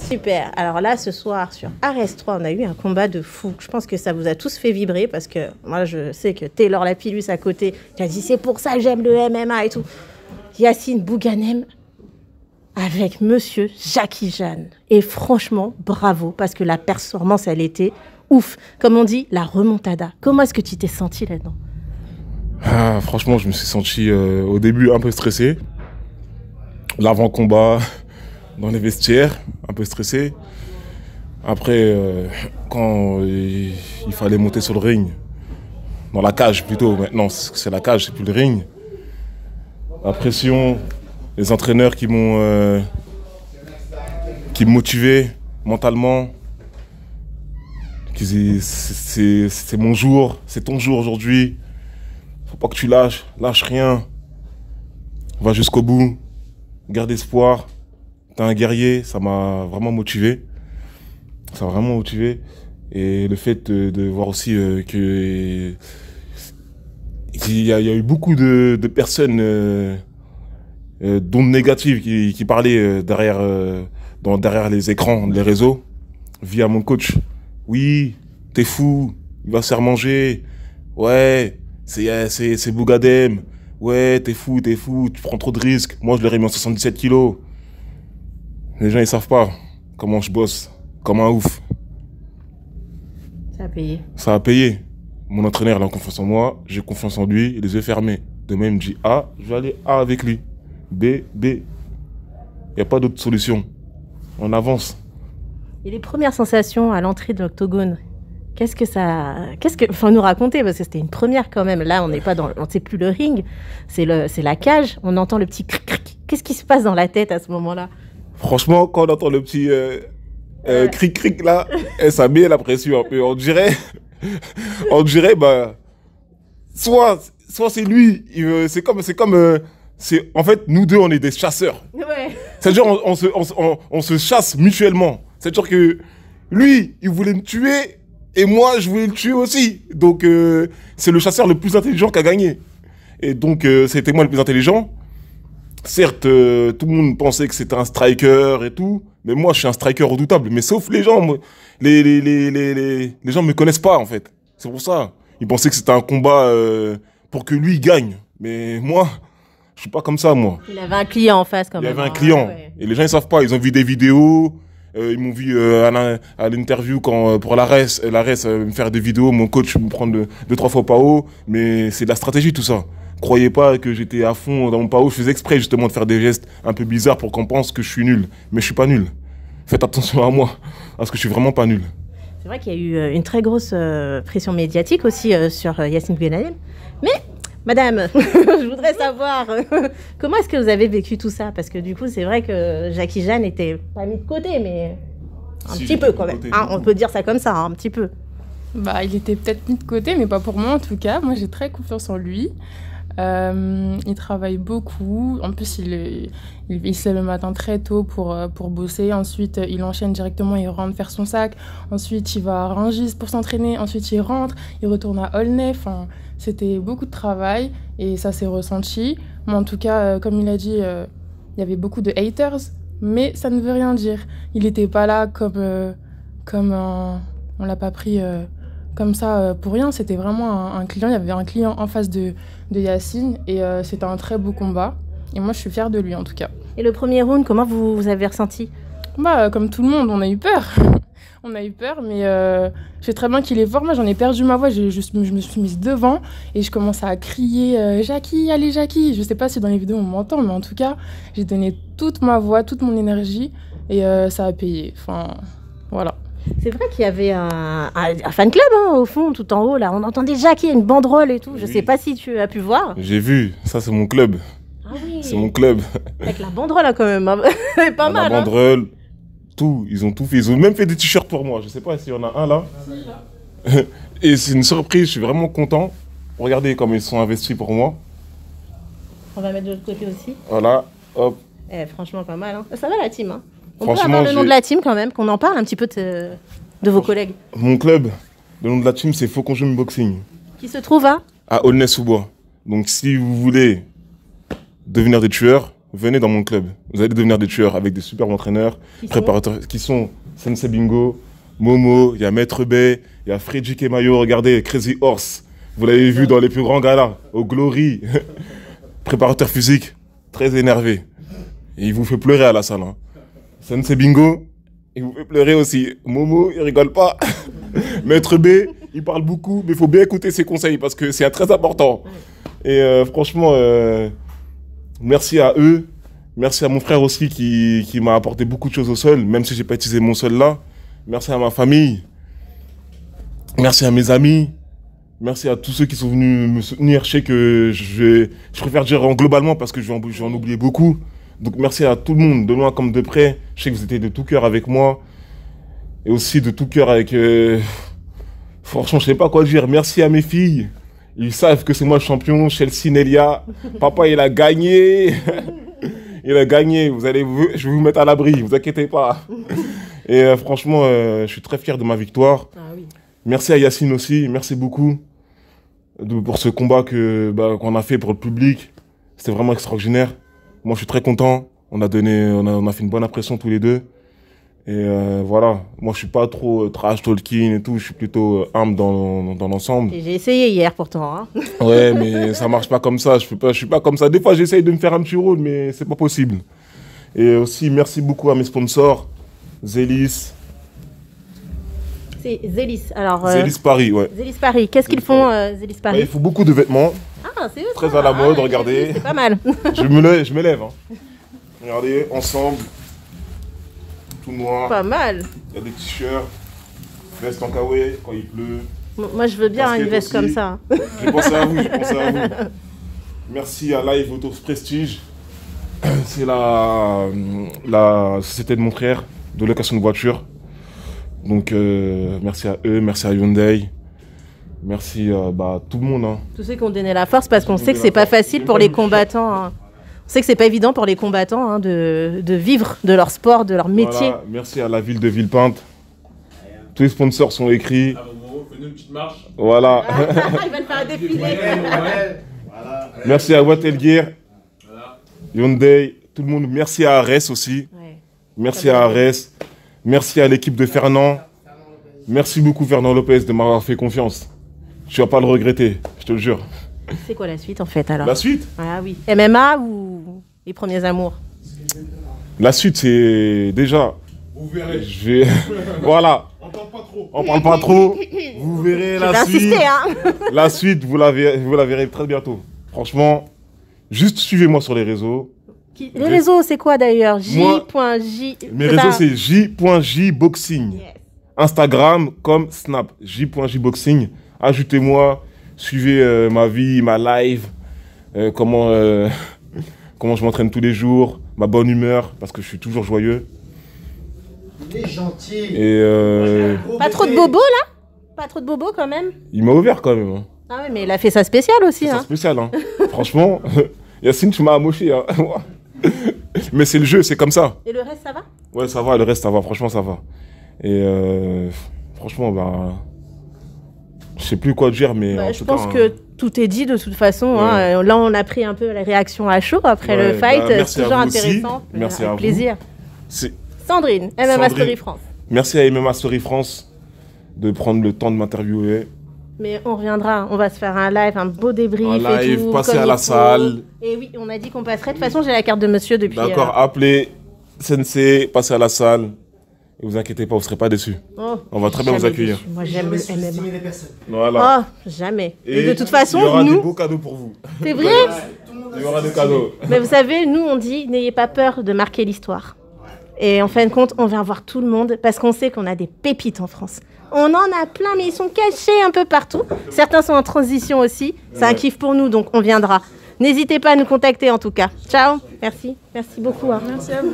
Super. Alors là, ce soir, sur RS3, on a eu un combat de fou. Je pense que ça vous a tous fait vibrer parce que moi, je sais que Taylor Lapillus à côté, qui a dit c'est pour ça que j'aime le MMA et tout. Yacine Bouganem avec monsieur Jackie Jeanne. Et franchement, bravo, parce que la performance, elle était ouf. Comme on dit, la remontada. Comment est-ce que tu t'es senti là-dedans? Franchement, je me suis senti au début un peu stressé. L'avant-combat dans les vestiaires, un peu stressé. Après, quand il fallait monter sur le ring, dans la cage plutôt, maintenant c'est la cage, c'est plus le ring. La pression, les entraîneurs qui me motivaient mentalement. C'est mon jour, c'est ton jour aujourd'hui. Faut pas que tu lâches rien. Va jusqu'au bout, garde espoir. T'es un guerrier, ça m'a vraiment motivé. Ça m'a vraiment motivé. Et le fait de voir aussi que il y a eu beaucoup de personnes d'ondes négatives qui parlaient derrière les écrans, les réseaux, via mon coach. Oui, t'es fou, il va se faire manger. Ouais, c'est Bougadem. Ouais, t'es fou, tu prends trop de risques. Moi, je l'aurais mis en 77 kilos. Les gens, ils savent pas comment je bosse, comme un ouf. Ça a payé. Ça a payé. Mon entraîneur, il a confiance en moi, j'ai confiance en lui, les yeux fermés. Demain, il me dit A, je vais aller A avec lui. B, B. Il n'y a pas d'autre solution. On avance. Et les premières sensations à l'entrée de l'octogone, faut nous raconter, parce que c'était une première quand même. Là, on n'est pas c'est plus le ring, c'est la cage. On entend le petit cric cric. Qu'est-ce qui se passe dans la tête à ce moment-là? Franchement, quand on entend le petit cric cric là, ça met la pression un peu. On dirait, soit c'est lui. En fait, nous deux, on est des chasseurs. Ouais. C'est-à-dire, on se chasse mutuellement. C'est-à-dire que lui, il voulait me tuer et moi, je voulais le tuer aussi. Donc, c'est le chasseur le plus intelligent qui a gagné. Et donc, c'était moi le plus intelligent. Certes, tout le monde pensait que c'était un striker et tout, mais moi, je suis un striker redoutable. Mais sauf les gens, les gens me connaissent pas, en fait. C'est pour ça. Ils pensaient que c'était un combat pour que lui gagne. Mais moi, je suis pas comme ça, moi. Il avait un client en face, quand même. Il avait un client. Ouais. Et les gens, ils savent pas. Ils ont vu des vidéos. Ils m'ont vu à l'interview pour l'ARES me faire des vidéos. Mon coach me prend 2-3 fois PAO. Mais c'est de la stratégie, tout ça. Croyez pas que j'étais à fond dans mon PAO. Je faisais exprès, justement, de faire des gestes un peu bizarres pour qu'on pense que je suis nul. Mais je suis pas nul. Faites attention à moi, parce que je suis vraiment pas nul. C'est vrai qu'il y a eu une très grosse pression médiatique aussi sur Yacine Bouganem. Mais, madame, je voudrais savoir comment est-ce que vous avez vécu tout ça? Parce que du coup, c'est vrai que Jackie Jeanne n'était pas mis de côté, mais un petit peu quand même. Hein, on peut dire ça comme ça, un petit peu. Bah, il était peut-être mis de côté, mais pas pour moi en tout cas. Moi, j'ai très confiance en lui. Il travaille beaucoup. En plus, il se lève le matin très tôt pour bosser. Ensuite, il enchaîne directement, il rentre faire son sac. Ensuite, il va à Rungis pour s'entraîner. Ensuite, il rentre, il retourne à Aulnay. Enfin, c'était beaucoup de travail et ça s'est ressenti. Mais en tout cas, comme il a dit, il y avait beaucoup de haters, mais ça ne veut rien dire. Il n'était pas là on l'a pas pris comme ça pour rien. C'était vraiment un client. Il y avait un client en face de Yacine et c'était un très beau combat. Et moi, je suis fière de lui en tout cas. Et le premier round, comment vous avez ressenti? Bah, comme tout le monde, on a eu peur. On a eu peur, mais je sais très bien qu'il est fort. Moi, j'en ai perdu ma voix. Je me suis mise devant et je commence à crier Jackie, allez Jackie. Je sais pas si dans les vidéos on m'entend, mais en tout cas, j'ai donné toute ma voix, toute mon énergie et ça a payé. Enfin, voilà. C'est vrai qu'il y avait un fan club au fond, tout en haut là. On entendait Jackie, une banderole et tout. Je sais pas si tu as pu voir. J'ai vu. Ça, c'est mon club. Ah oui. C'est mon club. Avec la banderole là quand même. C'est pas mal. La banderole. Tout, ils ont tout fait. Ils ont même fait des t-shirts pour moi. Je sais pas s'il y en a un là. Et c'est une surprise, je suis vraiment content. Regardez comme ils sont investis pour moi. On va mettre de l'autre côté aussi. Voilà, hop. Franchement, pas mal. Hein. Ça va la team. Hein. On peut Franchement, avoir le nom de la team quand même, qu'on en parle un petit peu de vos collègues. Mon club, le nom de la team, c'est Faucon Jeune Boxing. Qui se trouve à Aulnay-sous-Bois. Donc si vous voulez devenir des tueurs, venez dans mon club. Vous allez devenir des tueurs avec des super entraîneurs, préparateurs, qui sont Sensei Bingo, Momo, il y a Maître Bay, il y a Freddy Kemayo, regardez, Crazy Horse. Vous l'avez vu dans les plus grands galas, au Glory. Préparateur physique, très énervé. Et il vous fait pleurer à la salle. Hein. Sensei Bingo, il vous fait pleurer aussi. Momo, il rigole pas. Maître B, il parle beaucoup, mais il faut bien écouter ses conseils parce que c'est très important. Et franchement, merci à eux. Merci à mon frère aussi qui m'a apporté beaucoup de choses au sol, même si j'ai pas utilisé mon sol là. Merci à ma famille. Merci à mes amis. Merci à tous ceux qui sont venus me soutenir. Je sais que je préfère dire globalement parce que je vais en oublier beaucoup. Donc merci à tout le monde, de loin comme de près. Je sais que vous étiez de tout cœur avec moi. Et aussi de tout cœur avec... Franchement, je sais pas quoi dire. Merci à mes filles. Ils savent que c'est moi le champion. Chelsea, Nelia. Papa, il a gagné. Il a gagné. Je vais vous mettre à l'abri. Vous inquiétez pas. Et franchement, je suis très fier de ma victoire. Ah oui. Merci à Yacine aussi. Merci beaucoup pour ce combat qu'on a fait pour le public. C'était vraiment extraordinaire. Moi, je suis très content. On a fait une bonne impression tous les deux. Et voilà, moi je suis pas trop trash talking et tout, je suis plutôt humble dans l'ensemble. J'ai essayé hier pourtant. Hein. Ouais, mais ça marche pas comme ça, je suis pas comme ça. Des fois j'essaye de me faire un petit rôle, mais c'est pas possible. Et aussi merci beaucoup à mes sponsors, Zélis. C'est Zélis, alors... Zélis Paris, ouais. Zélis Paris, qu'est-ce qu'ils font Zélis Paris? Ouais, il faut beaucoup de vêtements. Ah, c'est eux, très à la mode, regardez. C'est pas mal. je m'élève. Hein. Regardez, ensemble. Noir. Pas mal. Il y a des t-shirts, veste en kawaii quand il pleut. Moi je veux bien une veste aussi. Comme ça. J'ai pensé à vous, Merci à Live Auto Prestige. C'est la société de mon frère de location de voiture. Donc merci à eux, merci à Hyundai. Merci à tout le monde. Hein. Tous ceux qui ont donné la force parce qu'on sait que c'est pas facile pour les combattants. Hein. On sait que c'est pas évident pour les combattants hein, de vivre de leur sport, de leur métier. Voilà, merci à la ville de Villepinte. Tous les sponsors sont écrits. Fais-nous une petite marche. Voilà. Il va le faire défiler. Merci à Watelgear, Hyundai, tout le monde. Merci à Arès aussi. Ouais. Merci à Arès. Merci à l'équipe de Fernand. Merci beaucoup Fernand Lopez de m'avoir fait confiance. Tu vas pas le regretter, je te le jure. C'est quoi la suite en fait alors? La suite? Ah oui. MMA ou les premiers amours? La suite c'est déjà... Vous verrez. Voilà. On parle pas trop. Vous verrez la suite. Insister, hein. La suite, vous la verrez très bientôt. Franchement, juste suivez-moi sur les réseaux. Les réseaux c'est quoi d'ailleurs? J.J. Mes réseaux c'est J.J Boxing. Yes. Instagram comme Snap. J.J Boxing. Ajoutez-moi. Suivez ma vie, ma live, comment je m'entraîne tous les jours, ma bonne humeur, parce que je suis toujours joyeux. Il est gentil. Et pas trop de bobos là? Pas trop de bobos quand même? Il m'a ouvert quand même. Hein. Ah ouais, mais il a fait ça spécial aussi. Ça spécial, hein. Franchement, Yacine, tu m'as amoché. Hein. Mais c'est le jeu, c'est comme ça. Et le reste, ça va? Ouais, ça va, le reste, ça va. Franchement, ça va. Et franchement, je sais plus quoi dire, mais je pense que tout est dit de toute façon. Ouais. Hein. Là, on a pris un peu la réaction à chaud après le fight. C'est toujours intéressant. Merci à vous. Plaisir. Sandrine, MMA Story France. Merci à MMA Story France de prendre le temps de m'interviewer. Mais on reviendra, on va se faire un live, un beau débrief. Un live, et tout, passer à la salle. Et oui, on a dit qu'on passerait. De toute façon, j'ai la carte de monsieur depuis... D'accord, appelez Sensei, passez à la salle. Et vous inquiétez pas, vous ne serez pas déçus. Oh, on va très bien vous accueillir. Moi, j'aime le MMA. Voilà. Oh, jamais. Et de toute façon, il y aura des beaux cadeaux pour vous. C'est vrai? Il y aura des cadeaux. Mais vous savez, nous, on dit, n'ayez pas peur de marquer l'histoire. Et en fin de compte, on vient voir tout le monde parce qu'on sait qu'on a des pépites en France. On en a plein, mais ils sont cachés un peu partout. Certains sont en transition aussi. C'est un kiff pour nous, donc on viendra. N'hésitez pas à nous contacter en tout cas. Ciao. Merci. Merci beaucoup. Hein. Merci à vous.